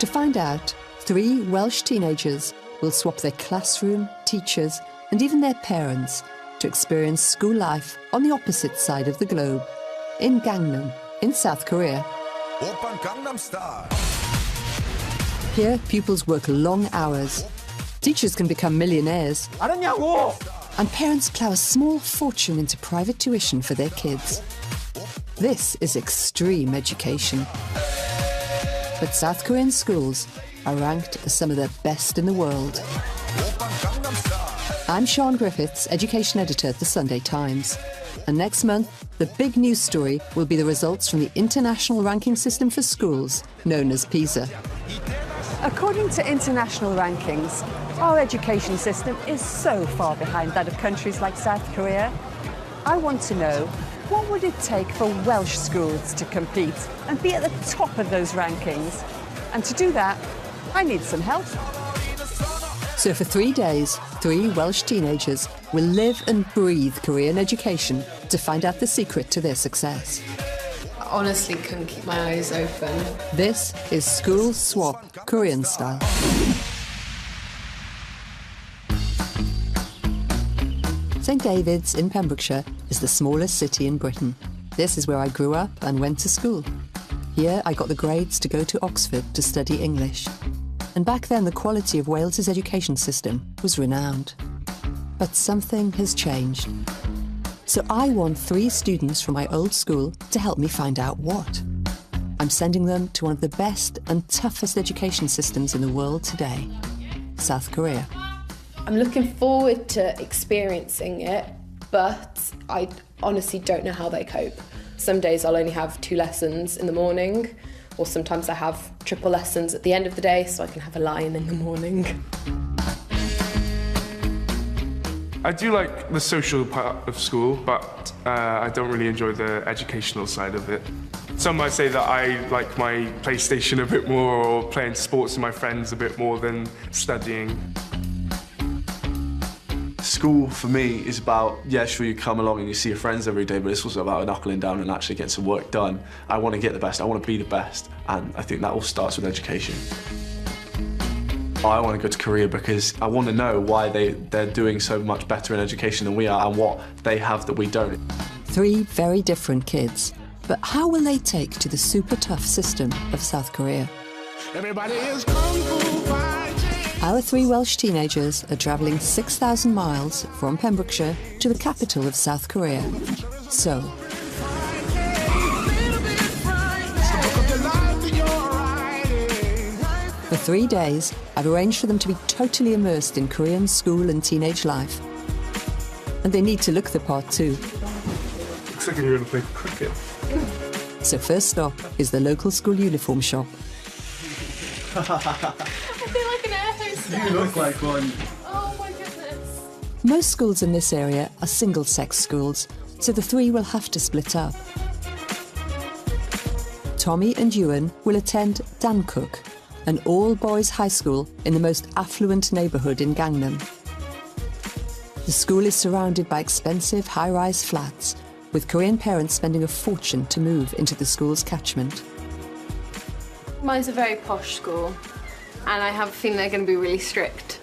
To find out, 3 Welsh teenagers will swap their classroom, teachers, and even their parents to experience school life on the opposite side of the globe, in Gangnam, in South Korea. Here, pupils work long hours. Teachers can become millionaires. And parents plough a small fortune into private tuition for their kids. This is extreme education. But South Korean schools are ranked as some of the best in the world. I'm Sian Griffiths, education editor at the Sunday Times. And next month, the big news story will be the results from the international ranking system for schools, known as PISA. According to international rankings, our education system is so far behind that of countries like South Korea. I want to know, what would it take for Welsh schools to compete and be at the top of those rankings? And to do that, I need some help. So for 3 days, 3 Welsh teenagers will live and breathe Korean education to find out the secret to their success. I honestly couldn't keep my eyes open. This is School Swap, Korean style. St David's in Pembrokeshire is the smallest city in Britain. This is where I grew up and went to school. Here I got the grades to go to Oxford to study English. And back then the quality of Wales's education system was renowned. But something has changed. So I want 3 students from my old school to help me find out what. I'm sending them to one of the best and toughest education systems in the world today, South Korea. I'm looking forward to experiencing it, but I honestly don't know how they cope. Some days I'll only have 2 lessons in the morning, or sometimes I have triple lessons at the end of the day so I can have a lie-in in the morning. I do like the social part of school, but I don't really enjoy the educational side of it. Some might say that I like my PlayStation a bit more or playing sports with my friends a bit more than studying. School for me is about, yeah, sure, you come along and you see your friends every day, but it's also about knuckling down and actually getting some work done. I want to get the best, I want to be the best, and I think that all starts with education. I want to go to Korea because I want to know why they're doing so much better in education than we are and what they have that we don't. 3 very different kids, but how will they take to the super tough system of South Korea? Everybody is kung fu fighting. Our 3 Welsh teenagers are travelling 6,000 miles from Pembrokeshire to the capital of South Korea, Seoul. For 3 days, I've arranged for them to be totally immersed in Korean school and teenage life. And they need to look the part too. Looks like you're going to play cricket. So first stop is the local school uniform shop. I feel like an air hostess. You look like one. Oh my goodness. Most schools in this area are single-sex schools, so the 3 will have to split up. Tommy and Ewan will attend Dankook, an all-boys high school in the most affluent neighbourhood in Gangnam. The school is surrounded by expensive high-rise flats, with Korean parents spending a fortune to move into the school's catchment. Mine's a very posh school, and I have a feeling they're going to be really strict.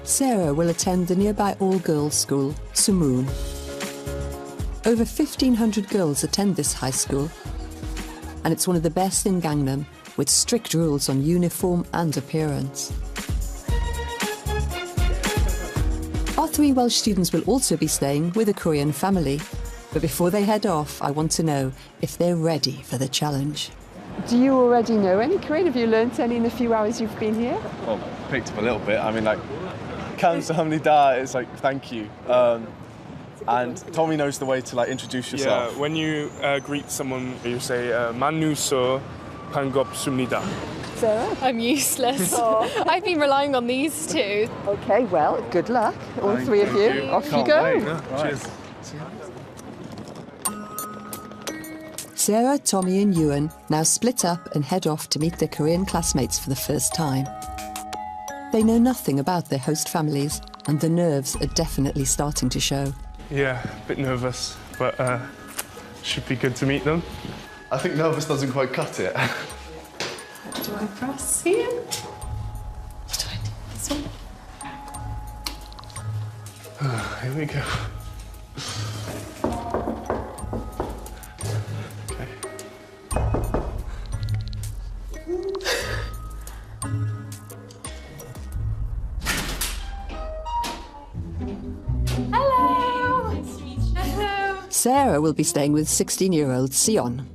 Sarah will attend the nearby all-girls school, Sumoon. Over 1,500 girls attend this high school, and it's one of the best in Gangnam, with strict rules on uniform and appearance. Our 3 Welsh students will also be staying with a Korean family. But before they head off, I want to know if they're ready for the challenge. Do you already know any Korean? Have you learnt any in the few hours you've been here? Well, picked up a little bit. I mean, like, 감사합니다, it's like, thank you. And Tommy knows the way to, like, introduce yourself. Yeah, when you greet someone, you say, 만누소 반갑습니다. Sarah? I'm useless. I've been relying on these 2. OK, well, good luck, all 3 of you. Off you go. Yeah, cheers. Sarah, Tommy and Ewan now split up and head off to meet their Korean classmates for the first time. They know nothing about their host families, and the nerves are definitely starting to show. Yeah, a bit nervous, but should be good to meet them. I think nervous doesn't quite cut it. Do I press here? Do I do this one? Here we go. Okay. Sarah will be staying with 16-year-old Sion.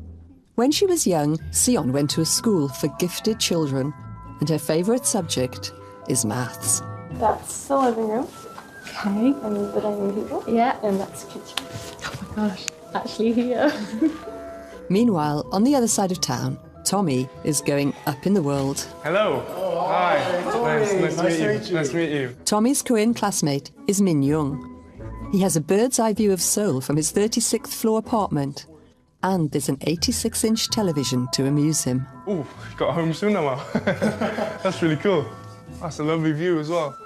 When she was young, Sion went to a school for gifted children, and her favourite subject is maths. That's the living room. Okay. And the dining table. Yeah. And that's the kitchen. Oh my gosh, actually here. Meanwhile, on the other side of town, Tommy is going up in the world. Hello. Hi. Nice to meet you. Nice to meet you. Tommy's Korean classmate is Min Young. He has a bird's-eye view of Seoul from his 36th floor apartment, and there's an 86-inch television to amuse him. Ooh, got home soon now. That's really cool. That's a lovely view as well.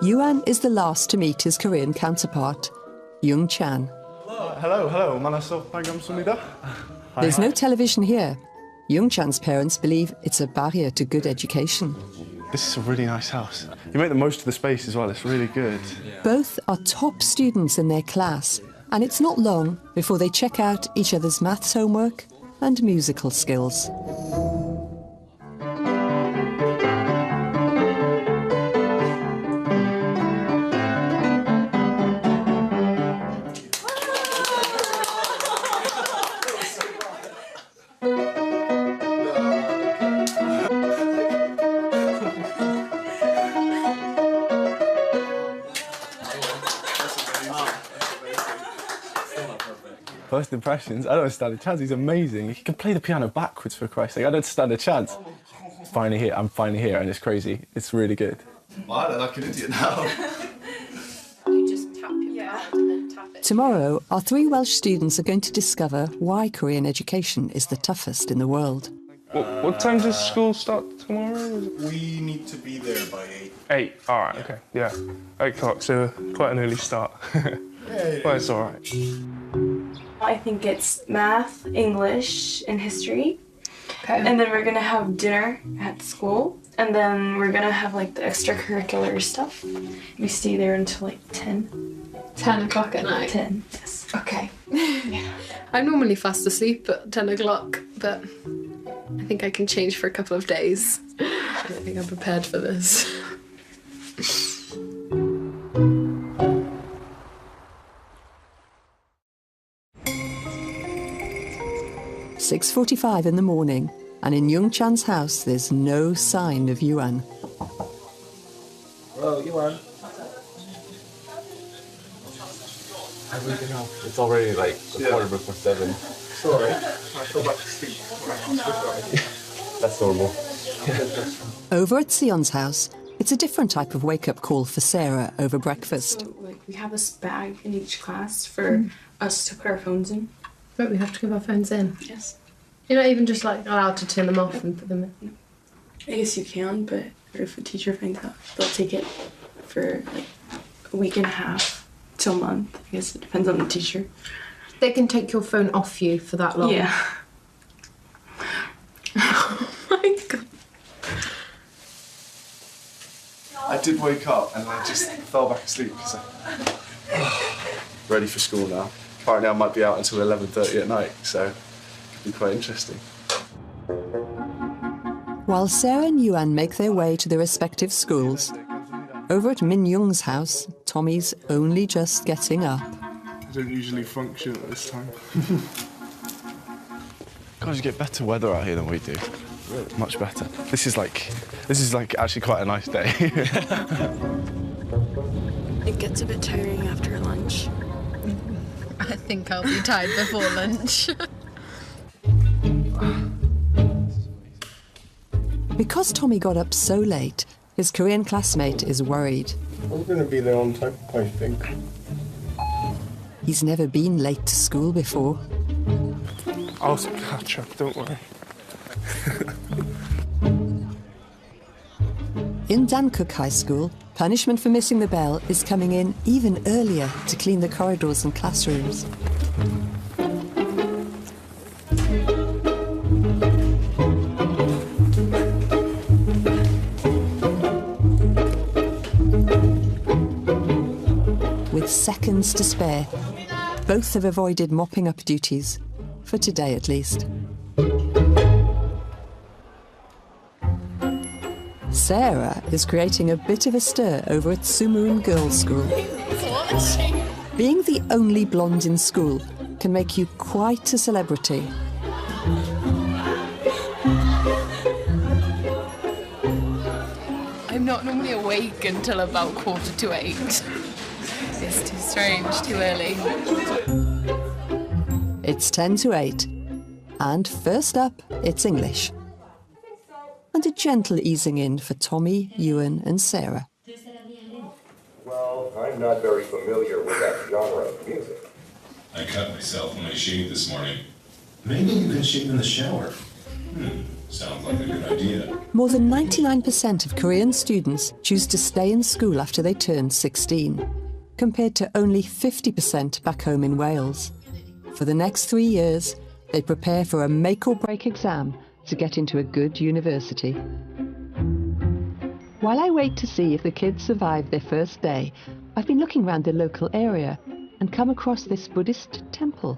Yuan is the last to meet his Korean counterpart, Young Chan. Hello. 만나서 반갑습니다. There's no television here. Young Chan's parents believe it's a barrier to good education. This is a really nice house. You make the most of the space as well, it's really good. Both are top students in their class, and it's not long before they check out each other's maths homework and musical skills. First impressions, I don't stand a chance. He's amazing. He can play the piano backwards, for Christ's sake. I don't stand a chance. Finally here, I'm finally here, and it's crazy. It's really good. Well, I look like an idiot now. You just tap your card and then tap it. Tomorrow, our 3 Welsh students are going to discover why Korean education is the toughest in the world. What time does school start tomorrow? We need to be there by 8. 8. All right. Okay. Yeah. 8 o'clock. So quite an early start. Well, it's all right. I think it's math, English, and history. Okay. And then we're gonna have dinner at school. And then we're gonna have like the extracurricular stuff. We stay there until like 10. 10 o'clock at night? 10, yes. Okay. I'm normally fast asleep at 10 o'clock, but I think I can change for a couple of days. I don't think I'm prepared for this. 6:45 in the morning, and in Young Chan's house there's no sign of Yuan. Hello, Yuan. I'm waking up. It's already like a quarter before 7. Sorry, I fell back to sleep. That's horrible. Over at Sion's house, it's a different type of wake-up call for Sarah over breakfast. So like we have this bag in each class for us to put our phones in. But we have to give our phones in. Yes. You're not even just like allowed to turn them off and put them in? I guess you can, but if a teacher finds out, they'll take it for like a week and a half to a month. I guess it depends on the teacher. They can take your phone off you for that long? Yeah. Oh my God. I did wake up and I just fell back asleep because ready for school now. Apparently I might be out until 11:30 at night, so it could be quite interesting. While Sarah and Yuan make their way to their respective schools, over at Min Young's house, Tommy's only just getting up. I don't usually function at this time. God, you get better weather out here than we do. Much better. This is like actually quite a nice day. It gets a bit tiring after lunch. I think I'll be tired before lunch. Because Tommy got up so late, his Korean classmate is worried. I'm going to be there on time, I think. He's never been late to school before. I'll catch up, don't worry. In Dankook High School, punishment for missing the bell is coming in even earlier to clean the corridors and classrooms. seconds to spare. Both have avoided mopping up duties, for today at least. Sarah is creating a bit of a stir over at Sumarin Girls' School. Being the only blonde in school can make you quite a celebrity. I'm not normally awake until about 7:45. It's too strange, too early. It's 10 to 8. And first up, it's English. And a gentle easing in for Tommy, Ewan and Sarah. Well, I'm not very familiar with that genre of music. I cut myself when I shaved this morning. Maybe you can shave in the shower. Sounds like a good idea. More than 99% of Korean students choose to stay in school after they turn 16, compared to only 50% back home in Wales. For the next 3 years, they prepare for a make-or-break exam to get into a good university. While I wait to see if the kids survive their first day, I've been looking around the local area and come across this Buddhist temple.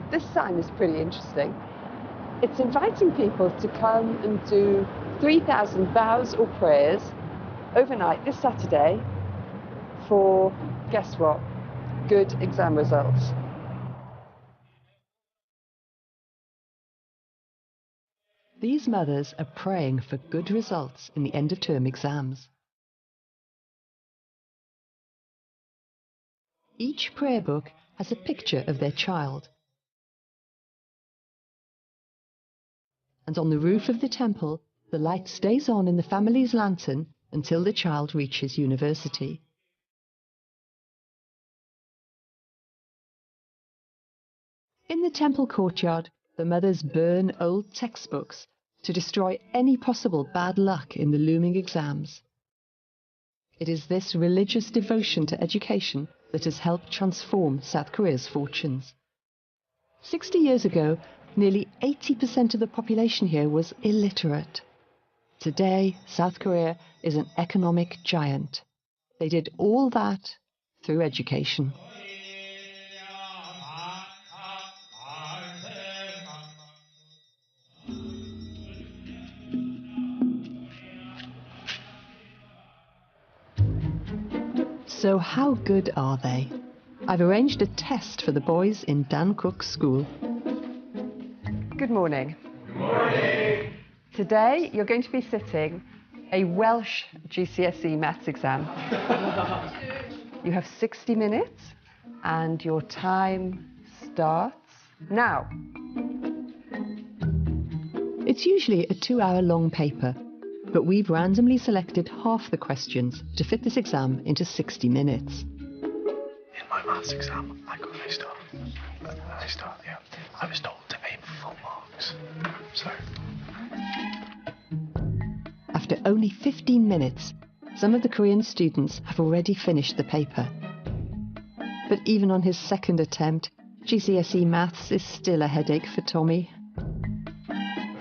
This sign is pretty interesting. It's inviting people to come and do 3,000 vows or prayers overnight this Saturday for, guess what, good exam results. These mothers are praying for good results in the end-of-term exams. Each prayer book has a picture of their child. And on the roof of the temple, the light stays on in the family's lantern until the child reaches university. In the temple courtyard, the mothers burn old textbooks to destroy any possible bad luck in the looming exams. It is this religious devotion to education that has helped transform South Korea's fortunes. 60 years ago, nearly 80% of the population here was illiterate. Today, South Korea is an economic giant. They did all that through education. So how good are they? I've arranged a test for the boys in Dan Cook's school. Good morning. Good morning. Today you're going to be sitting a Welsh GCSE maths exam. You have 60 minutes and your time starts now. It's usually a 2-hour long paper, but we've randomly selected half the questions to fit this exam into 60 minutes. In my maths exam, I got A star. Yeah. I was told to aim for full marks. So. After only 15 minutes, some of the Korean students have already finished the paper. But even on his second attempt, GCSE maths is still a headache for Tommy.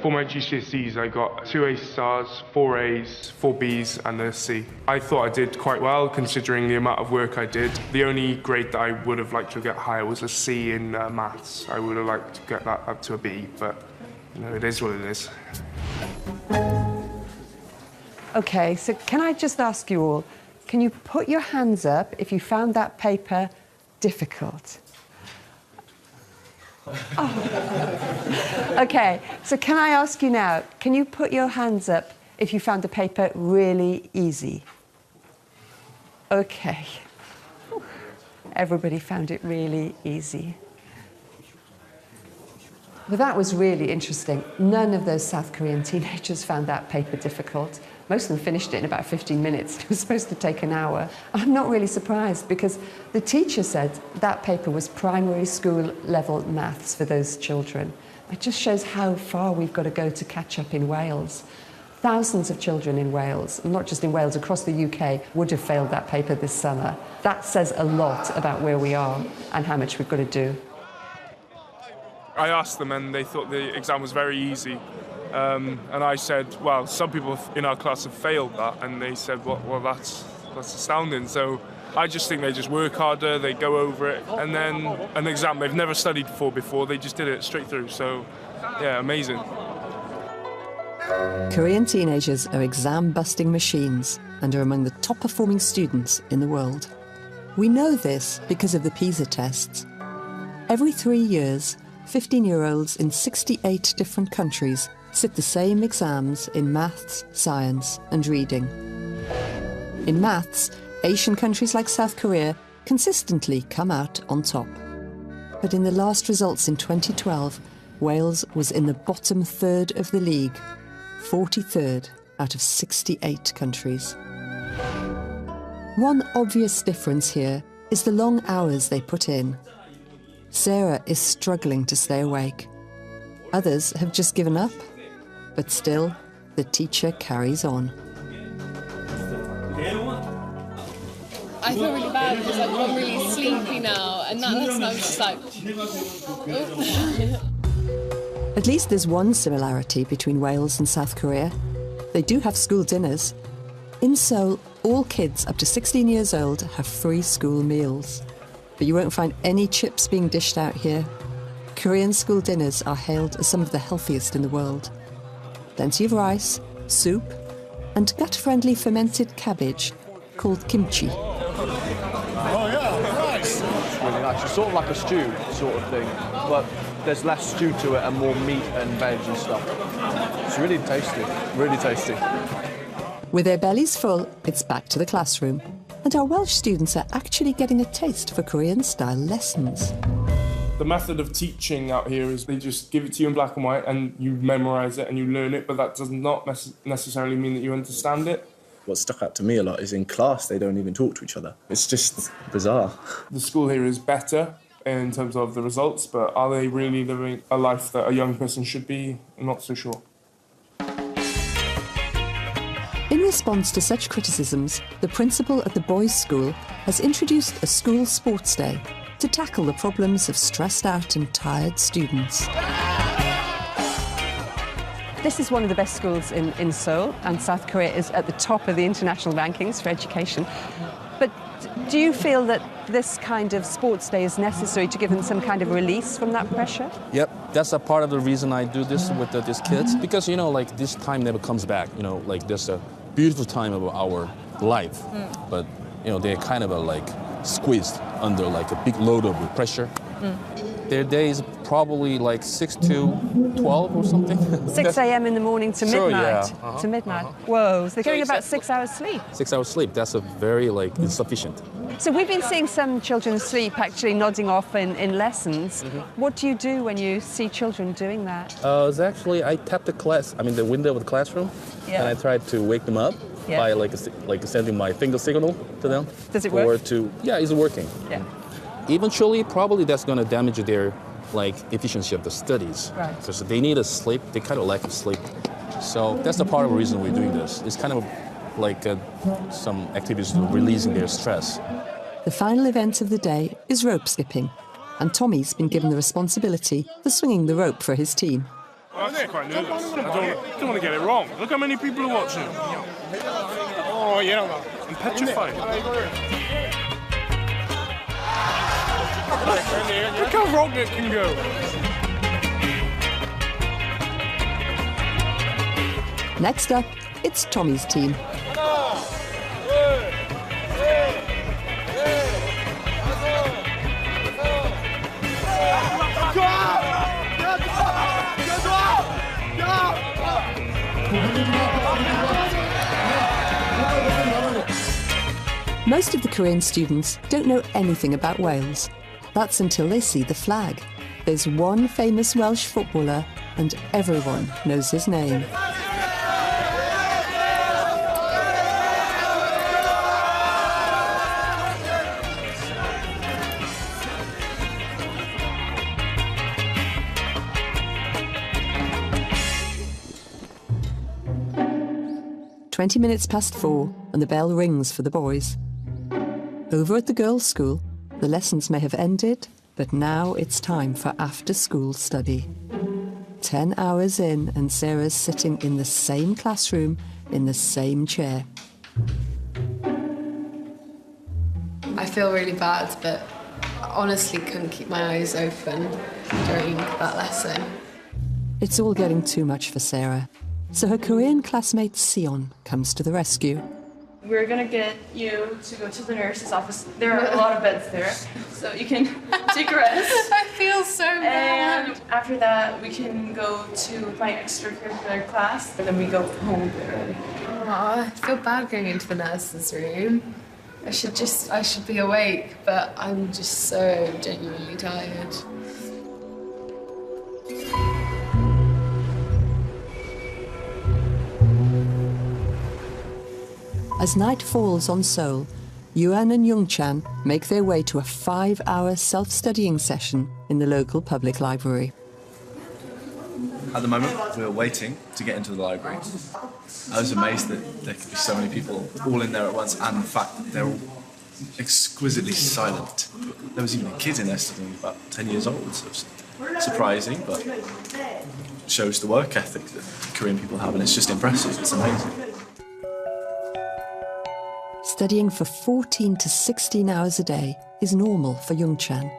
For my GCSEs, I got 2 A stars, 4 A's, 4 B's and a C. I thought I did quite well considering the amount of work I did. The only grade that I would have liked to get higher was a C in maths. I would have liked to get that up to a B, but you know, it is what it is. Okay, so can I just ask you all, can you put your hands up if you found that paper difficult? Oh. Okay, so can I ask you now, can you put your hands up if you found the paper really easy? Okay. Everybody found it really easy. Well, that was really interesting. None of those South Korean teenagers found that paper difficult. Most of them finished it in about 15 minutes. It was supposed to take an hour. I'm not really surprised because the teacher said that paper was primary school level maths for those children. It just shows how far we've got to go to catch up in Wales. Thousands of children in Wales, not just in Wales, across the UK, would have failed that paper this summer. That says a lot about where we are and how much we've got to do. I asked them and they thought the exam was very easy. And I said, well, some people in our class have failed that. And they said, well that's astounding. So I just think they just work harder, they go over it, and then an exam they've never studied before, they just did it straight through. So, yeah, amazing. Korean teenagers are exam-busting machines and are among the top-performing students in the world. We know this because of the PISA tests. Every 3 years, 15-year-olds in 68 different countries sit the same exams in maths, science and reading. In maths, Asian countries like South Korea consistently come out on top. But in the last results in 2012, Wales was in the bottom third of the league, 43rd out of 68 countries. One obvious difference here is the long hours they put in. Sarah is struggling to stay awake. Others have just given up, but still, the teacher carries on. I feel really bad because I'm really sleepy now, and that lesson I was just like... At least there's one similarity between Wales and South Korea. They do have school dinners. In Seoul, all kids up to 16 years old have free school meals. But you won't find any chips being dished out here. Korean school dinners are hailed as some of the healthiest in the world. Plenty of rice, soup, and gut-friendly fermented cabbage called kimchi. Oh yeah, rice! It's really nice. It's sort of like a stew sort of thing, but there's less stew to it and more meat and veg and stuff. It's really tasty, really tasty. With their bellies full, it's back to the classroom. And our Welsh students are actually getting a taste for Korean-style lessons. The method of teaching out here is they just give it to you in black and white and you memorise it and you learn it, but that does not necessarily mean that you understand it. What stuck out to me a lot is in class they don't even talk to each other. It's just bizarre. The school here is better in terms of the results, but are they really living a life that a young person should be? I'm not so sure. In response to such criticisms, the principal at the boys' school has introduced a school sports day to tackle the problems of stressed out and tired students. This is one of the best schools in Seoul, and South Korea is at the top of the international rankings for education. But do you feel that this kind of sports day is necessary to give them some kind of release from that pressure? Yep, that's a part of the reason I do this with these kids. Because, you know, like, this time never comes back. You know, like, there's a beautiful time of our life. But, you know, they're kind of like squeezed under like a big load of pressure. Their day is probably like 6 to 12 or something. 6 a.m. in the morning to midnight. Sure, yeah. To midnight. Whoa, so they're getting about 6 hours sleep. 6 hours sleep, that's a very like insufficient. So we've been seeing some children sleep actually nodding off in lessons. What do you do when you see children doing that? It's actually, I tap the window of the classroom, and I try to wake them up by like sending my finger signal to them. Does it work? Yeah, it's working. Yeah. Eventually, probably that's going to damage their like efficiency of the studies. Right. So they need a sleep, they kind of lack of sleep. So that's the part of the reason we're doing this. It's kind of like some activities to releasing their stress. The final event of the day is rope skipping, and Tommy's been given the responsibility for swinging the rope for his team. Well, they're quite nervous. I don't want to get it wrong. Look how many people are watching. Oh, yeah. I'm petrified. Look how wrong it can go. Next up, it's Tommy's team. Most of the Korean students don't know anything about Wales. That's until they see the flag. There's one famous Welsh footballer, and everyone knows his name. "20 minutes past 4, and the bell rings for the boys. Over at the girls' school, the lessons may have ended, but now it's time for after-school study. 10 hours in, and Sarah's sitting in the same classroom, in the same chair. feel really bad, but I honestly couldn't keep my eyes open during that lesson. It's all getting too much for Sarah, so her Korean classmate Sion comes to the rescue. We're gonna get you to go to the nurse's office. There are a lot of beds there, so you can take a rest. I feel so bad. And after that, we can go to my extracurricular class, and then we go home early. Oh, I feel bad going into the nurse's room. I should be awake, but I'm just so genuinely tired. As night falls on Seoul, Yuan and Youngchan make their way to a 5-hour self-studying session in the local public library. At the moment, we're waiting to get into the library. I was amazed that there could be so many people all in there at once, and the fact that they're all exquisitely silent. There was even a kid in there studying, about 10 years old, so it's surprising, but shows the work ethic that Korean people have, and it's just impressive, it's amazing. Studying for 14 to 16 hours a day is normal for Youngchan.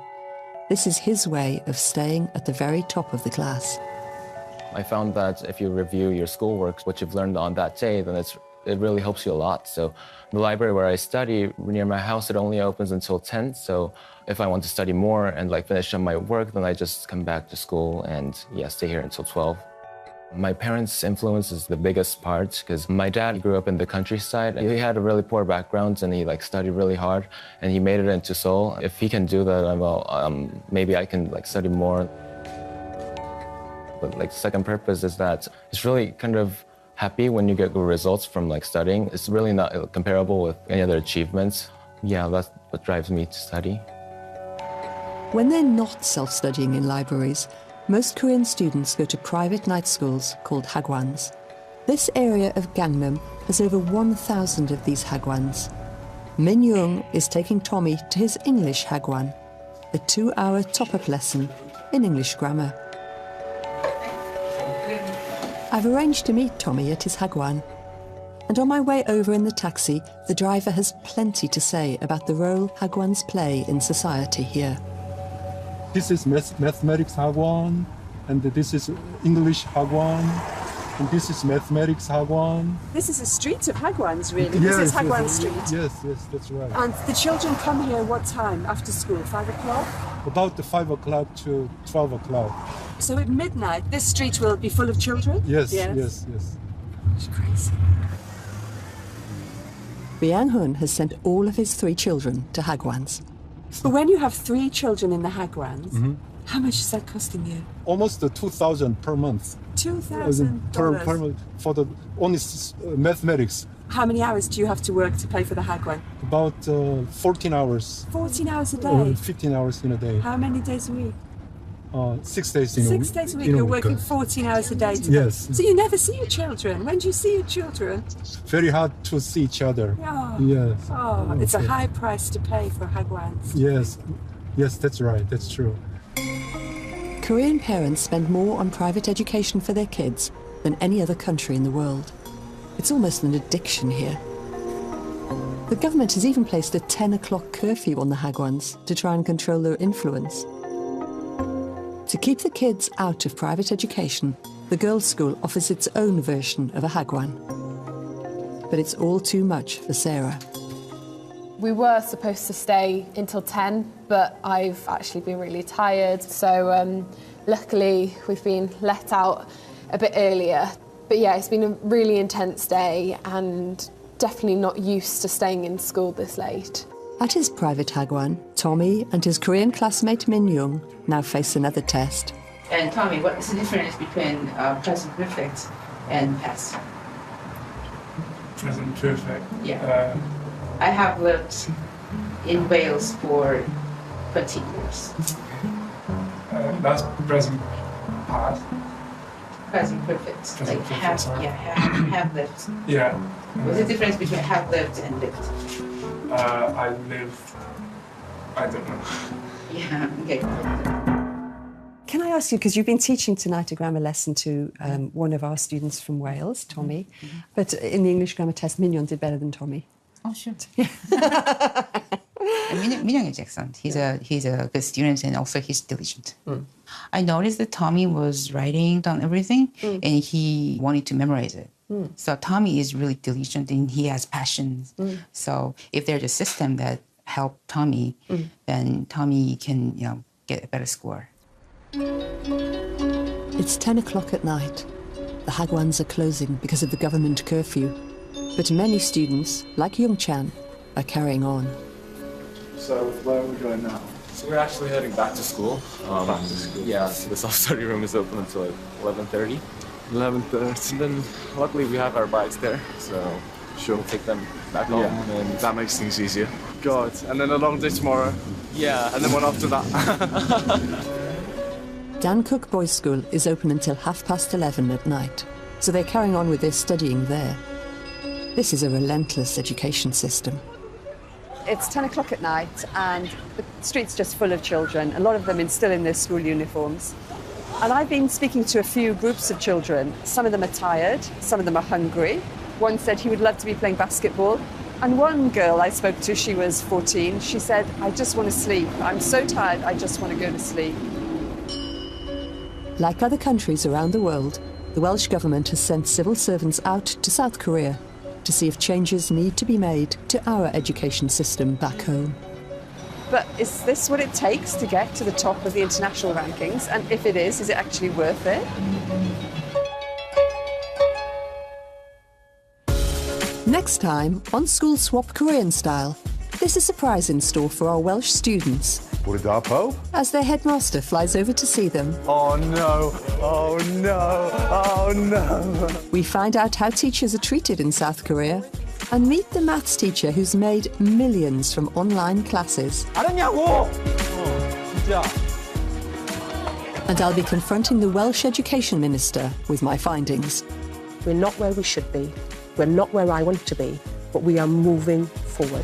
This is his way of staying at the very top of the class. I found that if you review your schoolwork, what you've learned on that day, then it really helps you a lot. So the library where I study near my house, it only opens until 10. So if I want to study more and finish up my work, then I just come back to school and stay here until 12. My parents' influence is the biggest part because my dad grew up in the countryside. He had a really poor background and he studied really hard and he made it into Seoul. If he can do that, maybe I can study more. But the second purpose is that it's really kind of happy when you get good results from studying. It's really not comparable with any other achievements. Yeah, that's what drives me to study. When they're not self-studying in libraries, most Korean students go to private night schools called hagwons. This area of Gangnam has over 1,000 of these hagwons. Min Young is taking Tommy to his English hagwon, a 2-hour top-up lesson in English grammar. I've arranged to meet Tommy at his hagwon, and on my way over in the taxi, the driver has plenty to say about the role hagwons play in society here. This is mathematics hagwon, and this is English hagwon, and this is mathematics hagwon. This is a street of hagwons, really. Yes, this is Hagwon Street. Yes, that's right. And the children come here what time after school? 5 o'clock? About 5 o'clock to 12 o'clock. So at midnight, this street will be full of children? Yes. It's crazy. Byung-hun has sent all of his 3 children to hagwons. But when you have 3 children in the hagwons, how much is that costing you? Almost 2,000 per month. $2,000 per month for the only mathematics. How many hours do you have to work to pay for the hagwon? About 14 hours. 14 hours a day? 15 hours in a day. How many days a week? 6 days in a week. 6 days a week, you're working 14 hours a day. Yes. So you never see your children. When do you see your children? Very hard to see each other. Oh. Yes. Oh, it's a high price to pay for hagwons. Yes, that's right, that's true. Korean parents spend more on private education for their kids than any other country in the world. It's almost an addiction here. The government has even placed a 10 o'clock curfew on the hagwons to try and control their influence. To keep the kids out of private education, the girls' school offers its own version of a hagwon. But it's all too much for Sarah. We were supposed to stay until 10, but I've actually been really tired, so luckily we've been let out a bit earlier. But yeah, it's been a really intense day and definitely not used to staying in school this late. At his private hagwon, Tommy and his Korean classmate Min Young now face another test. And Tommy, what is the difference between present perfect and past? Present perfect? Yeah. I have lived in Wales for 20 years. That's present past. Present perfect. Present like perfect, have, sorry. have lived. Yeah. What's the difference between have lived and lived? I lived. I don't know. Yeah. Okay. Can I ask you, because you've been teaching tonight a grammar lesson to one of our students from Wales, Tommy, but in the English grammar test, Mignon did better than Tommy. Oh, sure. Minyoung is excellent. He's a good student and also he's diligent. I noticed that Tommy was writing down everything and he wanted to memorize it. So Tommy is really diligent and he has passion. So if there's a system that help Tommy, then Tommy can get a better score. It's 10 o'clock at night. The hagwons are closing because of the government curfew. But many students, like Young Chan, are carrying on. So where are we going now? So we're actually heading back to school. Back to school. Yeah, so the self-study room is open until 11:30. 11:30. And then luckily we have our bikes there, so we'll take them back home. And that makes things easier. God, and then a long day tomorrow. Yeah. And then one after that. Dankook Boys' School is open until 11:30 at night, so they're carrying on with their studying there. This is a relentless education system. It's 10 o'clock at night and the street's just full of children, a lot of them still in their school uniforms. And I've been speaking to a few groups of children. Some of them are tired, some of them are hungry. One said he would love to be playing basketball. And one girl I spoke to, she was 14, she said, I just want to sleep. I'm so tired, I just want to go to sleep. Like other countries around the world, the Welsh government has sent civil servants out to South Korea to see if changes need to be made to our education system back home. But is this what it takes to get to the top of the international rankings? And if it is it actually worth it? Next time on School Swap Korean Style, there's a surprise in store for our Welsh students as their headmaster flies over to see them. Oh no, oh no, oh no. We find out how teachers are treated in South Korea and meet the maths teacher who's made millions from online classes. 알았냐고! 진짜. And I'll be confronting the Welsh Education Minister with my findings. We're not where we should be. We're not where I want to be, but we are moving forward.